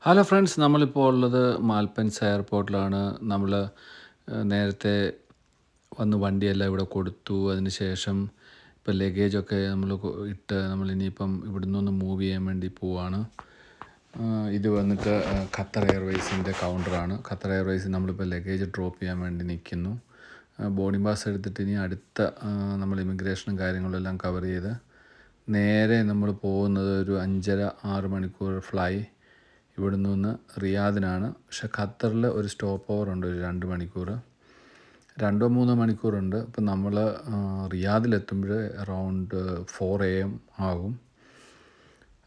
Hello friends, നമ്മളിപ്പോൾ ഉള്ളത് മാൽപ്പൻസ് എയർപോർട്ടിലാണ്. നമ്മൾ നേരത്തെ വന്ന് വണ്ടിയെല്ലാം ഇവിടെ കൊടുത്തു. അതിന് ശേഷം ഇപ്പോൾ ലഗേജൊക്കെ നമ്മൾ ഇട്ട് നമ്മൾ ഇനിയിപ്പം ഇവിടെ നിന്ന് മൂവ് ചെയ്യാൻ വേണ്ടി പോവാണ്. ഇത് വന്നിട്ട് ഖത്തർ എയർവേസിൻ്റെ കൗണ്ടറാണ്. ഖത്തർ എയർവേസിൽ നമ്മളിപ്പോൾ ലഗേജ് ഡ്രോപ്പ് ചെയ്യാൻ വേണ്ടി നിൽക്കുന്നു. ബോർഡിംഗ് പാസ് എടുത്തിട്ട് ഇനി അടുത്ത നമ്മൾ ഇമിഗ്രേഷനും കാര്യങ്ങളും എല്ലാം കവർ ചെയ്ത് നേരെ നമ്മൾ പോകുന്നത് ഒരു 5.5-6 മണിക്കൂർ ഫ്ലൈ ഇവിടെ നിന്ന് റിയാദിനാണ്. പക്ഷേ ഖത്തറിൽ ഒരു സ്റ്റോപ്പ് ഓവർ ഉണ്ട്, ഒരു 2 മണിക്കൂർ, 2-3 മണിക്കൂറുണ്ട്. ഇപ്പം നമ്മൾ റിയാദിലെത്തുമ്പോൾ അറൗണ്ട് 4 AM ആകും.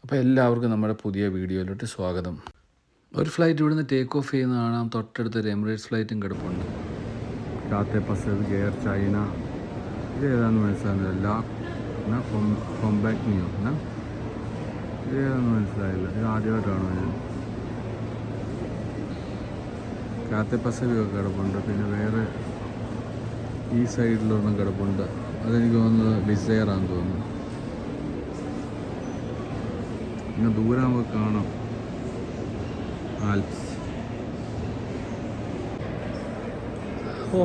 അപ്പോൾ എല്ലാവർക്കും നമ്മുടെ പുതിയ വീഡിയോയിലോട്ട് സ്വാഗതം. ഒരു ഫ്ലൈറ്റ് ഇവിടുന്ന് ടേക്ക് ഓഫ് ചെയ്യുന്ന കാണാം. തൊട്ടടുത്തൊരു എമിറേറ്റ്സ് ഫ്ലൈറ്റും കിടപ്പുണ്ട്. കാത്തെ പസേവ് എയർ ചൈന. ഇത് ഏതാണെന്ന് മനസ്സിലാകുന്നില്ല. കൊമ്പാക്ട് ന്യൂ ഇത് ഏതാണെന്ന് മനസ്സിലായില്ല. ഇത് ആദ്യമായിട്ടാണോ ഞാൻ? കാത്തെ പസഫിക്കൊക്കെ കിടപ്പുണ്ട്. പിന്നെ വേറെ ഈ സൈഡിലൊന്നും കിടപ്പുണ്ട്. അതെനിക്ക് തോന്നുന്നത് ഡിസയറാണെന്ന് തോന്നുന്നു. പിന്നെ ദൂരെ നമുക്ക് കാണാം ആൽപ്സ്.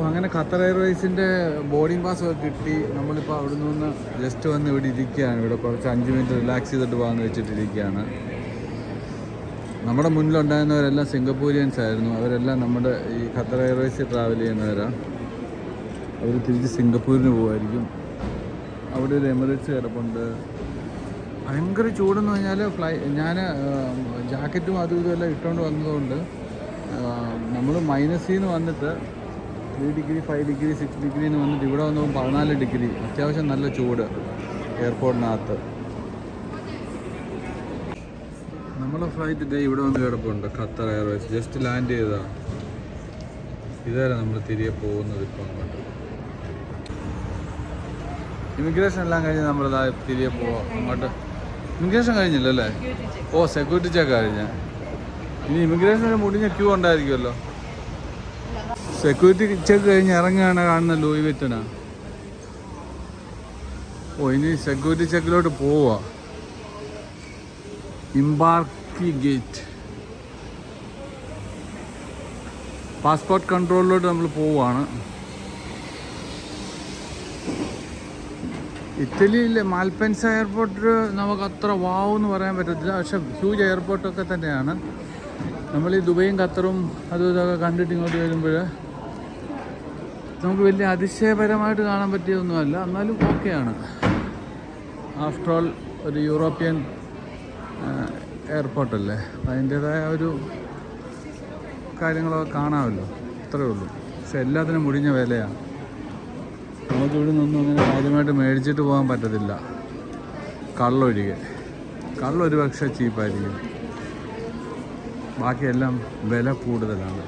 അങ്ങനെ ഖത്തർ എയർവേസിൻ്റെ ബോർഡിംഗ് പാസ് ഒക്കെ കിട്ടി. നമ്മളിപ്പോൾ അവിടെ നിന്ന് ജസ്റ്റ് വന്ന് ഇവിടെ ഇരിക്കുകയാണ്. ഇവിടെ കുറച്ച് 5 മിനിറ്റ് റിലാക്സ് ചെയ്തിട്ട് പോകാമെന്ന് വെച്ചിട്ടിരിക്കുകയാണ്. നമ്മുടെ മുന്നിലുണ്ടായിരുന്നവരെല്ലാം സിംഗപ്പൂരിയൻസ് ആയിരുന്നു. അവരെല്ലാം നമ്മുടെ ഈ ഖത്തർ എയർവേസിൽ ട്രാവൽ ചെയ്യുന്നവരാണ്. അവർ തിരിച്ച് സിംഗപ്പൂരിന് പോകുമായിരിക്കും. അവിടെ ഒരു എമിറേറ്റ്സ് കിടപ്പുണ്ട്. ഭയങ്കര ചൂടെന്ന് പറഞ്ഞാൽ ഞാൻ ജാക്കറ്റും അതും ഇതും എല്ലാം ഇട്ടുകൊണ്ട് വന്നതുകൊണ്ട് നമ്മൾ -ന്ന് വന്നിട്ട് 3 ഡിഗ്രി 5 ഡിഗ്രി 6 ഡിഗ്രിന്ന് വന്നിട്ട് ഇവിടെ വന്നപ്പോൾ 14 ഡിഗ്രി. അത്യാവശ്യം നല്ല ചൂട് എയർപോർട്ടിനകത്ത്. നമ്മളെ ഫ്ലൈറ്റ് ഇതേ ഇവിടെ വന്ന് കിടപ്പുണ്ട്. ഖത്തർ എയർവേസ് ജസ്റ്റ് ലാൻഡ് ചെയ്തതാണ്. ഇതുവരെ നമ്മൾ തിരികെ പോകുന്നത് ഇപ്പോൾ അങ്ങോട്ട്. ഇമിഗ്രേഷൻ എല്ലാം കഴിഞ്ഞ് നമ്മൾ തിരികെ പോവാം അങ്ങോട്ട്. ഇമിഗ്രേഷൻ കഴിഞ്ഞില്ലല്ലേ? സെക്യൂരിറ്റി ചെക്ക് കഴിഞ്ഞ. ഇനി ഇമിഗ്രേഷൻ മുടിഞ്ഞ ക്യൂ ഉണ്ടായിരിക്കുമല്ലോ. സെക്യൂരിറ്റി ചെക്ക് കഴിഞ്ഞ് ഇറങ്ങുകയാണ് കാണുന്ന ലൂയി വിറ്റനാ. ഇനി സെക്യൂരിറ്റി ചെക്കിലോട്ട് പോവാ. ഇംബാർക്കി ഗേറ്റ് പാസ്പോർട്ട് കൺട്രോളിലോട്ട് നമ്മൾ പോവുകയാണ്. ഇറ്റലിയിലെ മാൽപ്പൻസ എയർപോർട്ടിൽ നമുക്ക് അത്ര വാവ് എന്ന് പറയാൻ പറ്റത്തില്ല. പക്ഷെ ഹ്യൂജ് എയർപോർട്ടൊക്കെ തന്നെയാണ്. നമ്മൾ ഈ ദുബൈയും ഖത്തറും അതും ഇതൊക്കെ കണ്ടിട്ട് ഇങ്ങോട്ട് വരുമ്പോൾ നമുക്ക് വലിയ അതിശയപരമായിട്ട് കാണാൻ പറ്റിയൊന്നുമല്ല. എന്നാലും ഓക്കെയാണ്. ആഫ്റ്റർ ഓൾ ഒരു യൂറോപ്യൻ എയർപോർട്ടല്ലേ, അതിൻ്റേതായ ഒരു കാര്യങ്ങളൊക്കെ കാണാമല്ലോ, അത്രയേ ഉള്ളൂ. പക്ഷെ എല്ലാത്തിനും മുടിഞ്ഞ വിലയാണ്. നമുക്കിവിടെ നിന്നൊന്നും അങ്ങനെ കാര്യമായിട്ട് മേടിച്ചിട്ട് പോകാൻ പറ്റത്തില്ല. കള്ളൊഴികെ. കള്ളൊരു പക്ഷേ ചീപ്പായിരിക്കും, ബാക്കിയെല്ലാം വില കൂടുതലാണ്.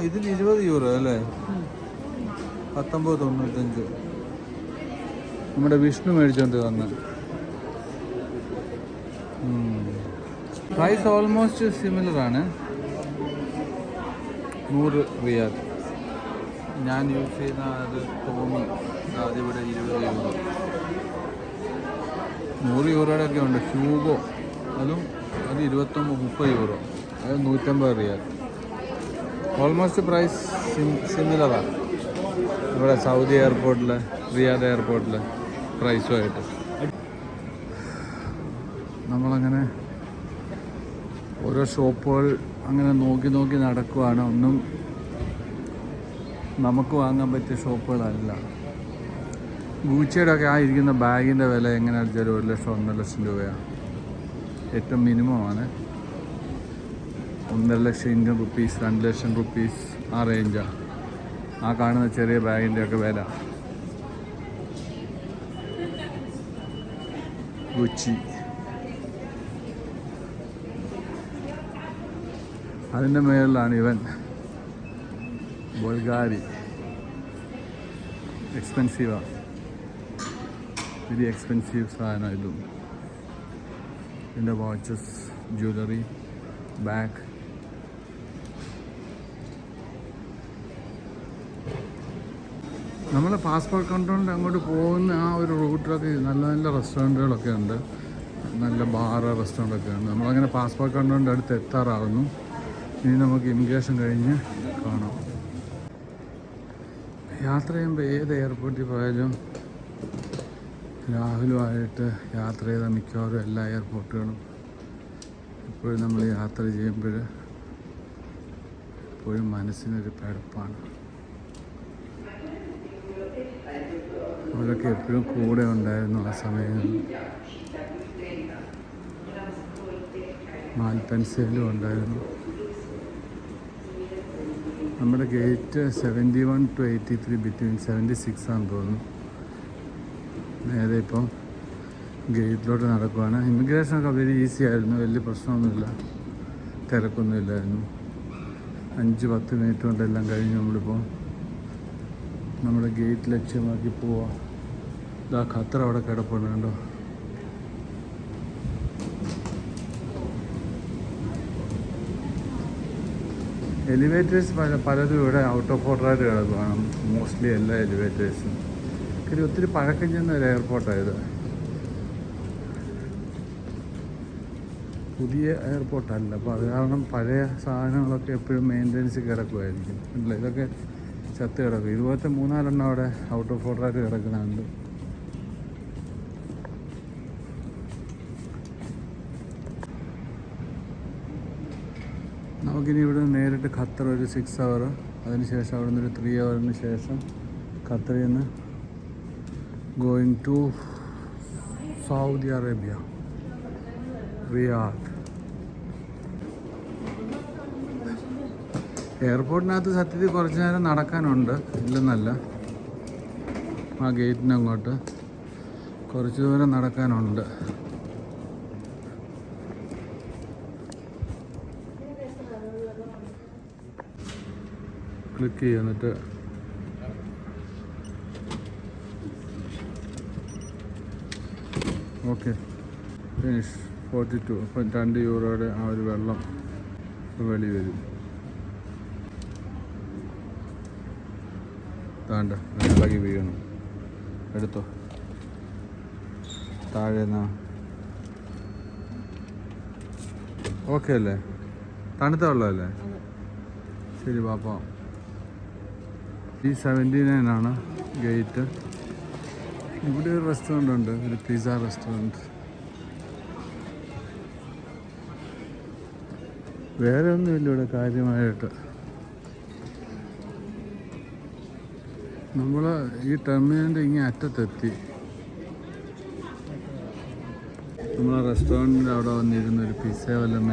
ഇതിന് 20 യൂറോ അല്ലേ? 19.95 നമ്മുടെ വിഷ്ണു മേടിച്ചോണ്ട് വന്ന്. പ്രൈസ് ഓൾമോസ്റ്റ് സിമിലറാണ്. 100 റിയാൽ. ഞാൻ യൂസ് ചെയ്യുന്ന അത് ടോമി, അതിവിടെ 20 യൂറോ. 100 യൂറോയുടെ ഒക്കെ ഉണ്ട്. ഹ്യൂഗോ അത് 29-30 യൂറോ. അത് 150 റിയാൽ. ഓൾമോസ്റ്റ് പ്രൈസ് സിമിലറാണ് ഇവിടെ സൗദി എയർപോർട്ടിൽ, റിയാദ് എയർപോർട്ടിൽ പ്രൈസുമായിട്ട്. നമ്മളങ്ങനെ ഓരോ ഷോപ്പുകൾ അങ്ങനെ നോക്കി നടക്കുവാണ്. ഒന്നും നമുക്ക് വാങ്ങാൻ പറ്റിയ ഷോപ്പുകളല്ല. ഗൂച്ചിയുടെ ഒക്കെ ആയിരിക്കുന്ന ബാഗിൻ്റെ വില എങ്ങനെ അടിച്ചാലും 1 ലക്ഷം 1.5 ലക്ഷം രൂപയാണ്. ഏറ്റവും മിനിമമാണ്. 1.5 ലക്ഷം ഇന്ത്യൻ റുപ്പീസ്, 2 ലക്ഷം റുപ്പീസ്, ആ റേഞ്ചാണ് ആ കാണുന്ന ചെറിയ ബാഗിൻ്റെയൊക്കെ വില. ഗുച്ചി. അതിൻ്റെ മേളിലാണ് ഇവൻ ബൾഗാരി. എക്സ്പെൻസീവാണ്, വെരി എക്സ്പെൻസീവ് സാധനം ഇതും. ഇതിൻ്റെ വാച്ചസ്, ജ്വല്ലറി, ബാഗ്. നമ്മൾ പാസ്പോർട്ട് കൺട്രോളിൻ്റെ അങ്ങോട്ട് പോകുന്ന ആ ഒരു റൂട്ടിലൊക്കെ നല്ല നല്ല റെസ്റ്റോറൻറ്റുകളൊക്കെ ഉണ്ട്, നല്ല ബാറ് റെസ്റ്റോറൻ്റൊക്കെ ഉണ്ട്. നമ്മളങ്ങനെ പാസ്പോർട്ട് കൺട്രോളിൻ്റെ അടുത്ത് എത്താറാകുന്നു. ഇനി നമുക്ക് ഇമിഗ്രേഷൻ കഴിഞ്ഞ് കാണാം. യാത്ര ചെയ്യുമ്പോൾ ഏത് എയർപോർട്ടിൽ പോയാലും രാഹുലുമായിട്ട് യാത്ര ചെയ്ത മിക്കവാറും എല്ലാ എയർപോർട്ടുകളും ഇപ്പോഴും നമ്മൾ യാത്ര ചെയ്യുമ്പോൾ എപ്പോഴും മനസ്സിനൊരു പിഴപ്പാണ്. അവരൊക്കെ എപ്പോഴും കൂടെ ഉണ്ടായിരുന്നു ആ സമയങ്ങളിൽ. മാൽപ്പൻസയിലും ഉണ്ടായിരുന്നു. നമ്മുടെ ഗേറ്റ് 71 to 83 ബിറ്റ്വീൻ 76 ആണെന്ന് തോന്നുന്നു. നേരെ ഇപ്പം ഗേറ്റിലോട്ട് നടക്കുവാണ്. ഇമിഗ്രേഷനൊക്കെ വെരി ഈസി ആയിരുന്നു, വലിയ പ്രശ്നമൊന്നുമില്ല, തിരക്കൊന്നുമില്ലായിരുന്നു. 5-10 മിനിറ്റ് കൊണ്ടെല്ലാം കഴിഞ്ഞ് നമ്മളിപ്പോൾ നമ്മുടെ ഗേറ്റ് ലക്ഷ്യമാക്കി പോവാം. ഇതാ ഖത്തർ അവിടെ കിടപ്പുണ്ട് കണ്ടോ. എലിവേറ്റേഴ്സ് പലതും ഇവിടെ ഔട്ട് ഓഫ് ഓർഡറായിട്ട് കിടക്കുകയാണ്, മോസ്റ്റ്ലി എല്ലാ എലിവേറ്റേഴ്സും. കാര്യം ഒത്തിരി പഴക്കം ചെന്ന ഒരു എയർപോർട്ടായത്, പുതിയ എയർപോർട്ടല്ല. അപ്പോൾ അത് കാരണം പഴയ സാധനങ്ങളൊക്കെ എപ്പോഴും മെയിൻ്റെനൻസ് കിടക്കുമായിരിക്കും. അല്ല, ഇതൊക്കെ ചത്ത് കിടക്കും. ഇതുപോലത്തെ 3-4 അവിടെ ഔട്ട് ഓഫ് ഓർഡറായിട്ട് കിടക്കുന്നുണ്ട്. നമുക്കിനി ഇവിടെ നേരിട്ട് ഖത്തർ ഒരു 6 hour, അതിനുശേഷം അവിടെ നിന്നൊരു 3 hour ശേഷം ഖത്തറിൽ നിന്ന് going to Saudi Arabia, Riyadh. എയർപോർട്ടിനകത്ത് സത്യത്തിൽ കുറച്ച് നേരം നടക്കാനുണ്ട്, ഇല്ലെന്നല്ല. ആ ഗേറ്റിനങ്ങോട്ട് കുറച്ച് ദൂരം നടക്കാനുണ്ട്. ക്ലിക്ക് ചെയ്യുക, എന്നിട്ട് ഓക്കെ ഫിനിഷ്. 42. അപ്പം 2 യൂറോയുടെ ആ ഒരു വെള്ളം വെളി വരും. താണ്ട ഇളകി വീഴണം, എടുത്തോ. താഴേന്നാ ഓക്കെ അല്ലേ? തണുത്ത വെള്ളമല്ലേ? ശരി പാപ്പ. ഈ 79 ഗേറ്റ്. ഇവിടെ ഒരു റെസ്റ്റോറൻ്റ് ഉണ്ട്, ഒരു പിസ്സ റെസ്റ്റോറൻറ്റ്. വേറെ ഒന്നുമില്ല ഇവിടെ കാര്യമായിട്ട്. നമ്മൾ ഈ ടെർമിനലിൻ്റെ ഇങ്ങനെ അറ്റത്തെത്തി. നമ്മൾ റെസ്റ്റോറൻറ്റിൻ്റെ അവിടെ വന്നിരുന്ന ഒരു പിസ്സ വല്ലതും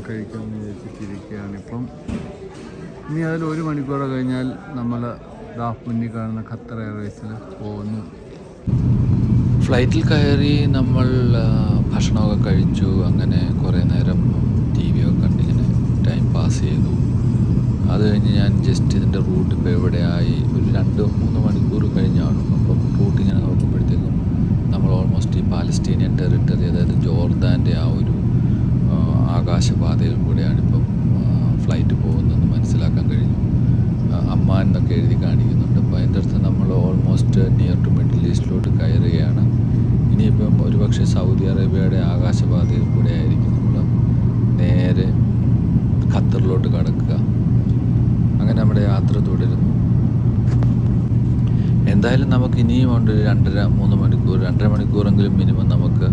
കഴിക്കാമെന്ന് വിചാരിച്ചിട്ടിരിക്കുകയാണ് ഇപ്പം. ഇനി അതിൽ 1 മണിക്കൂർ കഴിഞ്ഞാൽ നമ്മൾ മുന്നിൽ കാണുന്ന ഖത്തർ എയർവേസിൽ പോകുന്നു. ഫ്ലൈറ്റിൽ കയറി നമ്മൾ ഭക്ഷണമൊക്കെ കഴിച്ചു. അങ്ങനെ കുറേ നേരം TV ഒക്കെ കണ്ടിങ്ങനെ ടൈം പാസ് ചെയ്തു. അത് കഴിഞ്ഞ് ഞാൻ ജസ്റ്റ് ഇതിൻ്റെ റൂട്ട് ഇപ്പോൾ എവിടെയായി ഒരു 2-3 മണിക്കൂർ കഴിഞ്ഞാണ്. അപ്പം റൂട്ട് ഇങ്ങനെ നോക്കുമ്പോഴത്തേക്കും നമ്മൾ ഓൾമോസ്റ്റ് ഈ പാലസ്തീനിയൻ ടെറിട്ടറി, അതായത് ജോർദാൻ്റെ ആ ഒരു ആകാശപാതയിൽ കൂടെയാണിപ്പം ഫ്ലൈറ്റ് പോകുന്നതെന്ന് മനസ്സിലാക്കാൻ കഴിഞ്ഞു. അമ്മാൻ എന്നൊക്കെ എഴുതി കാണിക്കുന്നുണ്ട്. അപ്പോൾ അതിൻ്റെ അർത്ഥം നമ്മൾ ഓൾമോസ്റ്റ് നിയർ ടു മിഡിൽ ഈസ്റ്റിലോട്ട് കയറുകയാണ്. ഇനിയിപ്പം ഒരുപക്ഷെ സൗദി അറേബ്യയുടെ ആകാശപാതയിൽ കൂടെ ആയിരിക്കും നമ്മൾ നേരെ ഖത്തറിലോട്ട് കടക്കുക. അങ്ങനെ നമ്മുടെ യാത്ര തുടരുന്നു. എന്തായാലും നമുക്ക് ഇനിയും ഉണ്ട് 2.5-3 മണിക്കൂർ, 2.5 മണിക്കൂറെങ്കിലും മിനിമം നമുക്ക്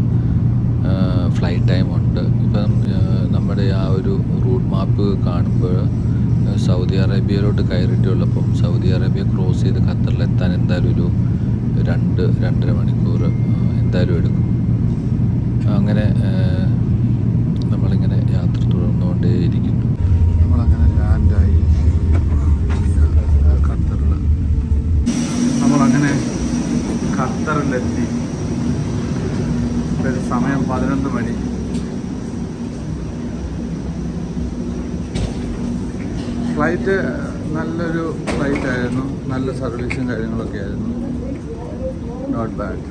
ഫ്ലൈറ്റ് ടൈം ഉണ്ട്. ഇപ്പം നമ്മുടെ ആ ഒരു റൂട്ട് മാപ്പ് കാണുമ്പോൾ സൗദി അറേബ്യയിലോട്ട് കയറിയിട്ടുള്ളപ്പം സൗദി അറേബ്യ ക്രോസ് ചെയ്ത് ഖത്തറിലെത്താൻ എന്തായാലും ഒരു 2-2.5 മണിക്കൂർ എന്തായാലും എടുക്കും. അങ്ങനെ നമ്മളിങ്ങനെ യാത്ര തുടർന്നുകൊണ്ടേയിരിക്കുന്നു. നമ്മളങ്ങനെ ലാൻഡായി ഖത്തറിൽ. നമ്മളങ്ങനെ ഖത്തറിലെത്തി. ഒരു സമയം 11 മണി. ഫ്ലൈറ്റ് നല്ലൊരു ഫ്ലൈറ്റായിരുന്നു, നല്ല സർവീസും കാര്യങ്ങളൊക്കെ ആയിരുന്നു. Not bad.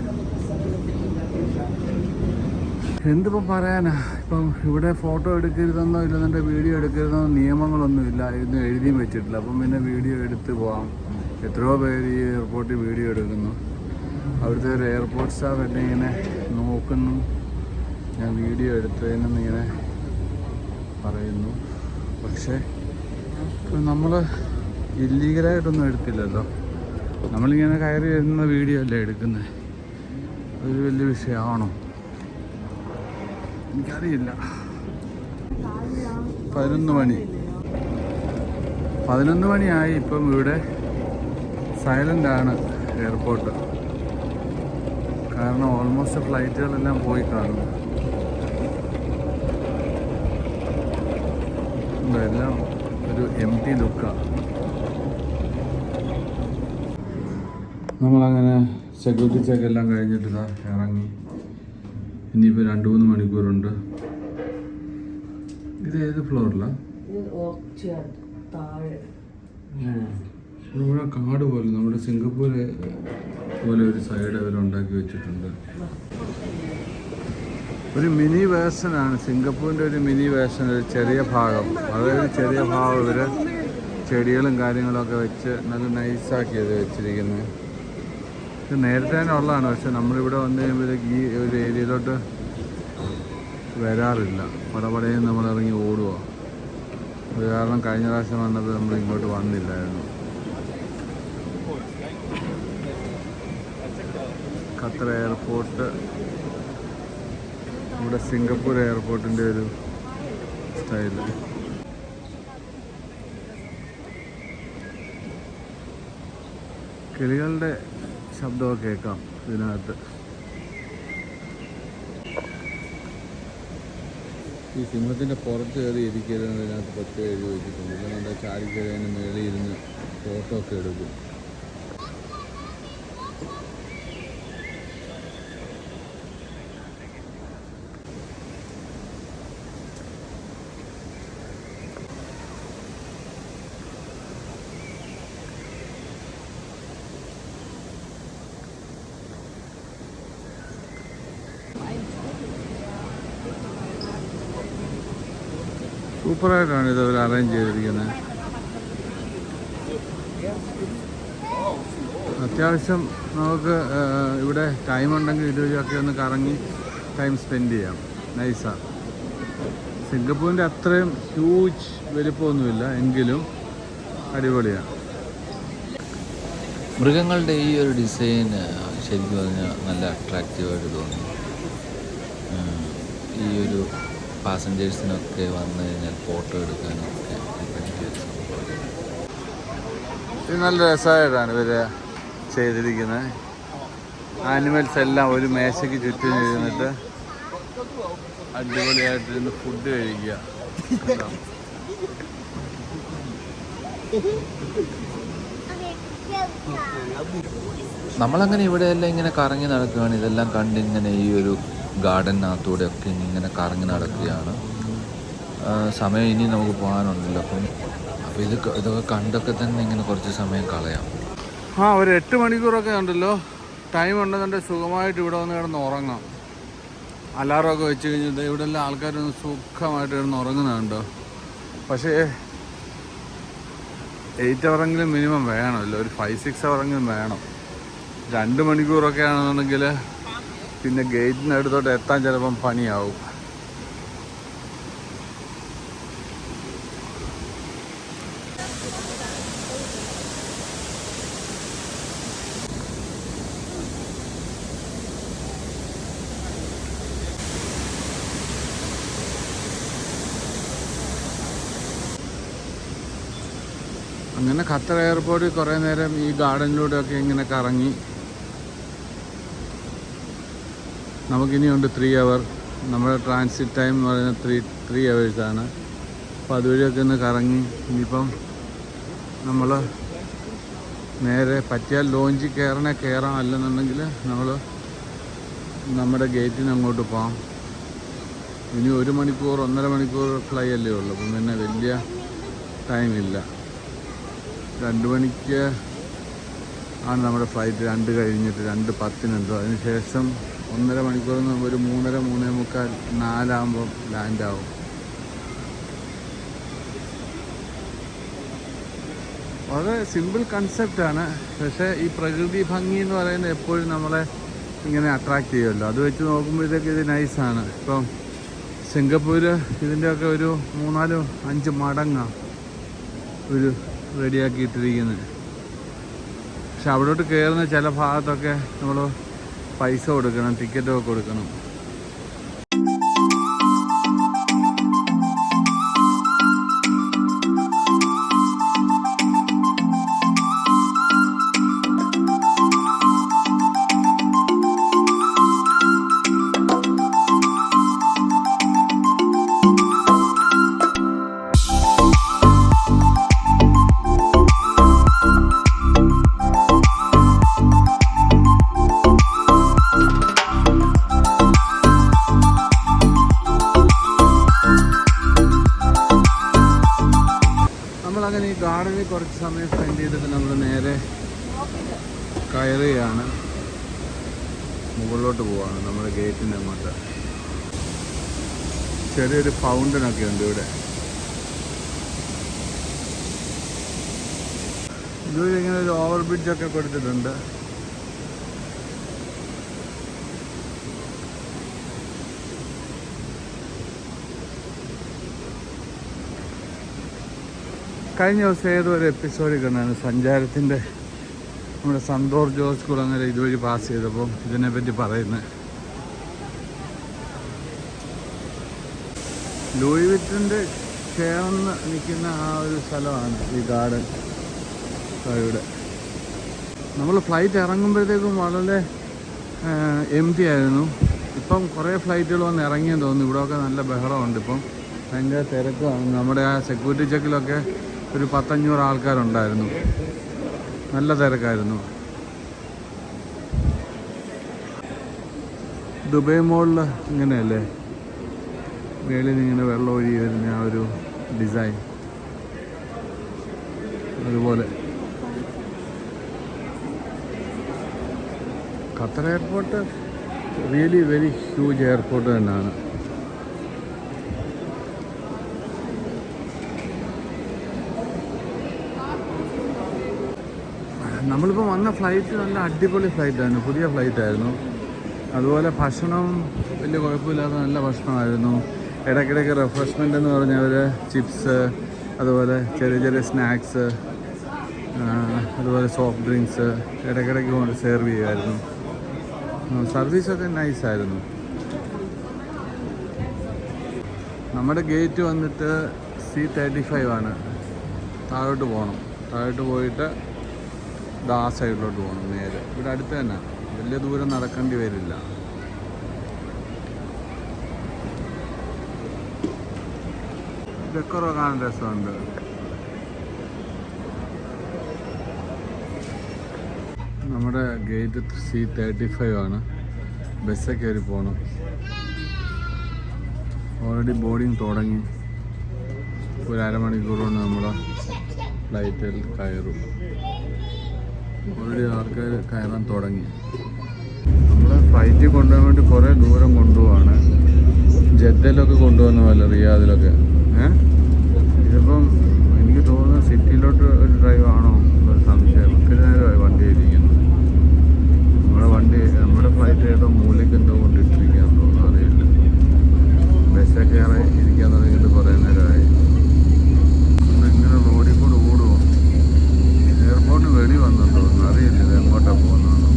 എന്തിപ്പം പറയാനാ, ഇപ്പം ഇവിടെ ഫോട്ടോ എടുക്കരുതെന്നോ ഇല്ലെന്നുണ്ടെങ്കിൽ വീഡിയോ എടുക്കരുതെന്നോ നിയമങ്ങളൊന്നുമില്ല, ഇതൊന്നും എഴുതിയും വെച്ചിട്ടില്ല. അപ്പം പിന്നെ വീഡിയോ എടുത്ത് പോകാം. എത്രയോ പേര് ഈ എയർപോർട്ടിൽ വീഡിയോ എടുക്കുന്നു. അവിടുത്തെ ഒരു എയർപോർട്ട് സ്റ്റാഫ് എന്നെ ഇങ്ങനെ നോക്കുന്നു, ഞാൻ വീഡിയോ എടുത്തതിനെന്ന് ഇങ്ങനെ പറയുന്നു. പക്ഷേ നമ്മൾ ഇല്ലീഗലായിട്ടൊന്നും എടുത്തില്ലല്ലോ, നമ്മളിങ്ങനെ കയറി വരുന്ന വീഡിയോ അല്ലേ എടുക്കുന്നത്. അതൊരു വലിയ വിഷയമാണോ എനിക്കറിയില്ല. 11 മണിയായി. ഇപ്പം ഇവിടെ സൈലൻ്റാണ് എയർപോർട്ട്, കാരണം ഓൾമോസ്റ്റ് ഫ്ലൈറ്റുകളെല്ലാം പോയി കാണും. എല്ലാം ഒരു എംപ്റ്റി ലുക്കാണ്. നമ്മളങ്ങനെ സെക്യൂരിറ്റി ചെക്ക് എല്ലാം കഴിഞ്ഞിട്ട് ഇറങ്ങി. ഇനിയിപ്പോൾ 2-3 മണിക്കൂറുണ്ട്. ഇത് ഏത് ഫ്ലോറിലാണ്? ഇവിടെ കാട് പോലെ, നമ്മുടെ സിംഗപ്പൂര് പോലെ ഒരു സൈഡ് അവരുണ്ടാക്കി വെച്ചിട്ടുണ്ട്. ഒരു മിനി വേർഷനാണ് സിംഗപ്പൂരിൻ്റെ, ഒരു മിനി വേർഷൻ, ഒരു ചെറിയ ഭാഗം. അതായത് ചെറിയ ഭാഗം ഇവർ ചെടികളും കാര്യങ്ങളൊക്കെ വെച്ച് നല്ല നൈസാക്കിയത് വെച്ചിരിക്കുന്നത്. ഇത് നേരത്തെ തന്നെ ഉള്ളതാണ്, പക്ഷെ നമ്മളിവിടെ വന്നു കഴിയുമ്പോഴേക്ക് ഈ ഒരു ഏരിയയിലോട്ട് വരാറില്ല. പടപടയും നമ്മൾ ഇറങ്ങി ഓടുക. അത് കാരണം കഴിഞ്ഞ പ്രാവശ്യം വന്നപ്പോൾ നമ്മൾ ഇങ്ങോട്ട് വന്നില്ലായിരുന്നു. ഖത്തർ എയർപോർട്ട്, ഇവിടെ സിംഗപ്പൂർ എയർപോർട്ടിൻ്റെ ഒരു സ്റ്റൈല്. കിളികളുടെ ശബ്ദമൊക്കെ കേൾക്കാം ഇതിനകത്ത്. ഈ സിംഹത്തിൻ്റെ പുറത്ത് കയറി ഇരിക്കരുതെന്നതിനകത്ത് പ്രത്യേകം എഴുതി വെച്ചിട്ടുണ്ട്. ഇല്ലെന്നുണ്ടെ ചാടിക്കയറിയതിന് മേളിൽ ഇരുന്ന് ഫോട്ടോ ഒക്കെ എടുക്കും. സൂപ്പറായിട്ടാണ് ഇത് അവർ അറേഞ്ച് ചെയ്തിരിക്കുന്നത്. അത്യാവശ്യം നമുക്ക് ഇവിടെ ടൈം ഉണ്ടെങ്കിൽ ഇതുവഴിയൊക്കെ ഒന്ന് കറങ്ങി ടൈം സ്പെൻഡ് ചെയ്യാം. നൈസാണ്. സിംഗപ്പൂരിൻ്റെ അത്രയും ഹ്യൂജ് വലിപ്പമൊന്നുമില്ല, എങ്കിലും അടിപൊളിയാണ്. മൃഗങ്ങളുടെ ഈ ഒരു ഡിസൈൻ ശരിക്കും പറഞ്ഞാൽ നല്ല അട്രാക്റ്റീവായിട്ട് തോന്നി. ഈ ഒരു പാസഞ്ചേഴ്സിനൊക്കെ വന്നു കഴിഞ്ഞാൽ ഫോട്ടോ എടുക്കാനൊക്കെ പറ്റിയൊരു സംഭവം. ഇത് നല്ല രസമായിട്ടാണ് ഇവർ ചെയ്തിരിക്കുന്നത്. ആനിമൽസ് എല്ലാം ഒരു മേശയ്ക്ക് ചുറ്റും ഇരുന്നിട്ട് അടിപൊളിയായിട്ടിരുന്ന് ഫുഡ് കഴിക്കുക. നമ്മളങ്ങനെ ഇവിടെയെല്ലാം ഇങ്ങനെ കറങ്ങി നടക്കുകയാണ്. ഇതെല്ലാം കണ്ടിങ്ങനെ ഈ ഒരു ഗാർഡനകത്തൂടെ ഒക്കെ ഇങ്ങനെ കറങ്ങി നടക്കുകയാണ്. സമയം ഇനി നമുക്ക് പോകാനുണ്ടല്ലോ. അപ്പോൾ ഇതൊക്കെ കണ്ടൊക്കെ തന്നെ ഇങ്ങനെ കുറച്ച് സമയം കളയാം. ഒരു 8 മണിക്കൂറൊക്കെ ഉണ്ടല്ലോ. ടൈം ഉണ്ടെന്നുണ്ടെങ്കിൽ സുഖമായിട്ട് ഇവിടെ വന്ന് കിടന്ന് ഉറങ്ങാം. അലാറമൊക്കെ വെച്ച് കഴിഞ്ഞിട്ട് ഇവിടെ എല്ലാം ആൾക്കാരൊന്ന് സുഖമായിട്ട് കിടന്ന് ഉറങ്ങുന്നുണ്ടോ. പക്ഷേ 8 അവറെങ്കിലും മിനിമം വേണമല്ലോ, ഒരു 5-6 അവറെങ്കിലും വേണം. 2 മണിക്കൂറൊക്കെ ആണെന്നുണ്ടെങ്കിൽ പിന്നെ ഗേറ്റിനടുത്തോട്ട് എത്താൻ ചിലപ്പം പണിയാവും. അങ്ങനെ ഖത്തർ എയർപോർട്ടിൽ കുറേ നേരം ഈ ഗാർഡനിലൂടെയൊക്കെ ഇങ്ങനെ കറങ്ങി. നമുക്കിനിയുണ്ട് 3 അവർ. നമ്മുടെ ട്രാൻസിറ്റ് ടൈം എന്ന് പറയുന്നത് 3 അവേഴ്സാണ്. അപ്പോൾ അതുവഴിയൊക്കെ ഒന്ന് കറങ്ങി. ഇനിയിപ്പം നമ്മൾ നേരെ പറ്റിയാൽ ലോഞ്ചിൽ കയറാം, അല്ലെന്നുണ്ടെങ്കിൽ നമ്മൾ നമ്മുടെ ഗേറ്റിന് അങ്ങോട്ട് പോകാം. ഇനി 1 മണിക്കൂർ 1.5 മണിക്കൂർ ഫ്ലൈ അല്ലേ ഉള്ളൂ. അപ്പം പിന്നെ വലിയ ടൈമില്ല. 2 മണിക്ക് ആണ് നമ്മുടെ ഫ്ലൈറ്റ്. 2 കഴിഞ്ഞിട്ട് 2:10 അതിനുശേഷം 1.5 മണിക്കൂർ, ഒരു 3:30 3:45 4 ആകുമ്പോൾ ലാൻഡാവും. വളരെ സിമ്പിൾ കൺസെപ്റ്റാണ്. പക്ഷേ ഈ പ്രകൃതി ഭംഗി എന്ന് പറയുന്നത് എപ്പോഴും നമ്മളെ ഇങ്ങനെ അട്രാക്റ്റ് ചെയ്യുമല്ലോ. അത് വെച്ച് നോക്കുമ്പോഴത്തേക്ക് ഇത് നൈസാണ്. ഇപ്പം സിംഗപ്പൂര് ഇതിൻ്റെയൊക്കെ ഒരു 3-5 മടങ്ങാണ് ഒരു റെഡിയാക്കിയിട്ടിരിക്കുന്നത്. പക്ഷെ അവിടോട്ട് കയറുന്ന ചില ഭാഗത്തൊക്കെ നമ്മൾ പൈസ കൊടുക്കണം, ടിക്കറ്റൊക്കെ കൊടുക്കണം. നമ്മളങ്ങനെ ഈ ഗാർഡനിൽ കുറച്ച് സമയം സ്പെൻഡ് ചെയ്തിട്ട് നമ്മൾ നേരെ കയറുകയാണ്, മുകളിലോട്ട് പോവാണ്. നമ്മുടെ ഗേറ്റിൻ്റെ അങ്ങോട്ട് ചെറിയൊരു ഫൗണ്ടനൊക്കെ ഉണ്ട് ഇവിടെ. ഇതുവരെ ഇങ്ങനെ ഒരു ഓവർ ബ്രിഡ്ജൊക്കെ കൊടുത്തിട്ടുണ്ട്. കഴിഞ്ഞ ദിവസം ഏതൊരു എപ്പിസോഡിൽ കണ്ടാണ് സഞ്ചാരത്തിൻ്റെ നമ്മുടെ സന്തോർ ജോർജ് കുളങ്ങര ഇതുവഴി പാസ് ചെയ്തപ്പോൾ ഇതിനെപ്പറ്റി പറയുന്നത്. ലൂയി വിറ്റൻ്റെ ചേർന്ന് നിൽക്കുന്ന ആ ഒരു സ്ഥലമാണ് ഈ ഗാർഡൻ. ഇവിടെ നമ്മൾ ഫ്ലൈറ്റ് ഇറങ്ങുമ്പോഴത്തേക്കും വളരെ എംപ്റ്റി ആയിരുന്നു. ഇപ്പം കുറേ ഫ്ലൈറ്റുകൾ വന്ന് ഇറങ്ങിയെന്ന് തോന്നുന്നു. ഇവിടെയൊക്കെ നല്ല ബഹളമുണ്ട്. ഇപ്പം ഭയങ്കര തിരക്കാണ്. നമ്മുടെ ആ സെക്യൂരിറ്റി ചെക്കിലൊക്കെ ഒരു 100-500 ആൾക്കാരുണ്ടായിരുന്നു. നല്ല തിരക്കായിരുന്നു. ദുബായ് മോളിൽ ഇങ്ങനെയല്ലേ, മേളിൽ നിന്ന് ഇങ്ങനെ വെള്ളം ഒഴുകി വരുന്ന ആ ഒരു ഡിസൈൻ, അതുപോലെ Qatar airport really very huge airport തന്നെയാണ്. നമ്മളിപ്പോൾ വന്ന ഫ്ലൈറ്റ് നല്ല അടിപൊളി ഫ്ലൈറ്റായിരുന്നു, പുതിയ ഫ്ലൈറ്റായിരുന്നു. അതുപോലെ ഭക്ഷണം വലിയ കുഴപ്പമില്ലാത്ത നല്ല ഭക്ഷണമായിരുന്നു. ഇടയ്ക്കിടയ്ക്ക് റിഫ്രഷ്മെൻ്റ് എന്ന് പറഞ്ഞവർ ചിപ്സ്, അതുപോലെ ചെറിയ ചെറിയ സ്നാക്സ്, അതുപോലെ സോഫ്റ്റ് ഡ്രിങ്ക്സ് ഇടയ്ക്കിടയ്ക്ക് കൊണ്ട് സെർവ് ചെയ്യുമായിരുന്നു. സർവീസൊക്കെ നൈസായിരുന്നു. നമ്മുടെ ഗേറ്റ് വന്നിട്ട് C35 ആണ്. താഴോട്ട് പോകണം. താഴോട്ട് പോയിട്ട് ആ സൈഡിലോട്ട് പോകണം നേരെ. ഇവിടെ അടുത്ത് തന്നെ, വലിയ ദൂരം നടക്കേണ്ടി വരില്ല. ഡെക്കറോ കാണാൻ രസമുണ്ട്. നമ്മുടെ ഗേറ്റ് C35 ആണ്. ബസ്സൊക്കെ കയറി പോകണം. ഓൾറെഡി ബോർഡിങ് തുടങ്ങി. ഒരു അരമണിക്കൂർ കൊണ്ട് നമ്മുടെ ഫ്ലൈറ്റിൽ കയറും. ഓൾറെഡി ആൾക്കാർ കയറാൻ തുടങ്ങി. നമ്മളെ ഫ്ലൈറ്റിൽ കൊണ്ടുപോകാൻ വേണ്ടി കുറേ ദൂരം കൊണ്ടുപോവാണ്. ജദ്ദയിലൊക്കെ കൊണ്ടുപോകുന്ന പോലെ, റിയാദിലൊക്കെ. ഇതിപ്പം എനിക്ക് തോന്നുന്നു സിറ്റിയിലോട്ട് ഒരു ഡ്രൈവ് ആണോ എന്നൊരു സംശയം. ഒത്തിരി നേരമായി വണ്ടി ഇരിക്കുന്നു. നമ്മുടെ ഫ്ലൈറ്റ് ഏതോ മൂലയ്ക്ക് എന്തോ കൊണ്ടിട്ടിരിക്കുകയെന്ന് തോന്നുന്നു, അറിയില്ല. ബസ്സൊക്കെ ഇരിക്കാൻ തുടങ്ങിയിട്ട് കുറേ നേരമായി. ഇങ്ങനെ റോഡിൽ കൂടെ ഓടുമോ? എയർപോർട്ടിന് വെളി വന്നെന്ന് തോന്നുന്നു, അറിയില്ല ഇത് എങ്ങോട്ടാണ് പോകുന്നതാണ്.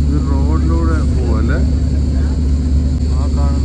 ഇത് റോഡിലൂടെ പോവല്ലേ? ആ കാണുന്ന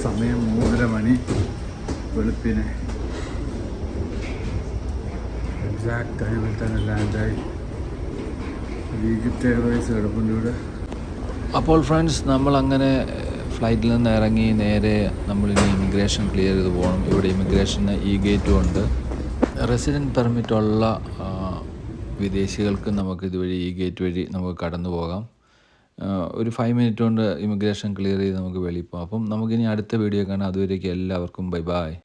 സമയം 3:30 മണി വെളുപ്പിന് എക്സാക്ട് ടൈമിൽ തന്നെ ലാൻഡായി. ഈജിപ്റ്റ് എയർവേസ് കിടപ്പുണ്ട് ഇവിടെ. അപ്പോൾ ഫ്രണ്ട്സ്, നമ്മളങ്ങനെ ഫ്ലൈറ്റിൽ നിന്ന് ഇറങ്ങി നേരെ നമ്മളിനി ഇമിഗ്രേഷൻ ക്ലിയർ ചെയ്ത് പോകണം. ഇവിടെ ഇമിഗ്രേഷന് ഗേറ്റും ഉണ്ട്. റെസിഡൻറ്റ് പെർമിറ്റുള്ള വിദേശികൾക്ക് നമുക്ക് ഇതുവഴി ഗേറ്റ് വഴി നമുക്ക് കടന്നു പോകാം. ഒരു 5 മിനിറ്റ് കൊണ്ട് ഇമിഗ്രേഷൻ ക്ലിയർ ചെയ്ത് നമുക്ക് വെളിയിൽ പോകാം. അപ്പം നമുക്കിനി അടുത്ത വീഡിയോ കാണാം. അതുവരേക്കും എല്ലാവർക്കും ബൈ ബൈ.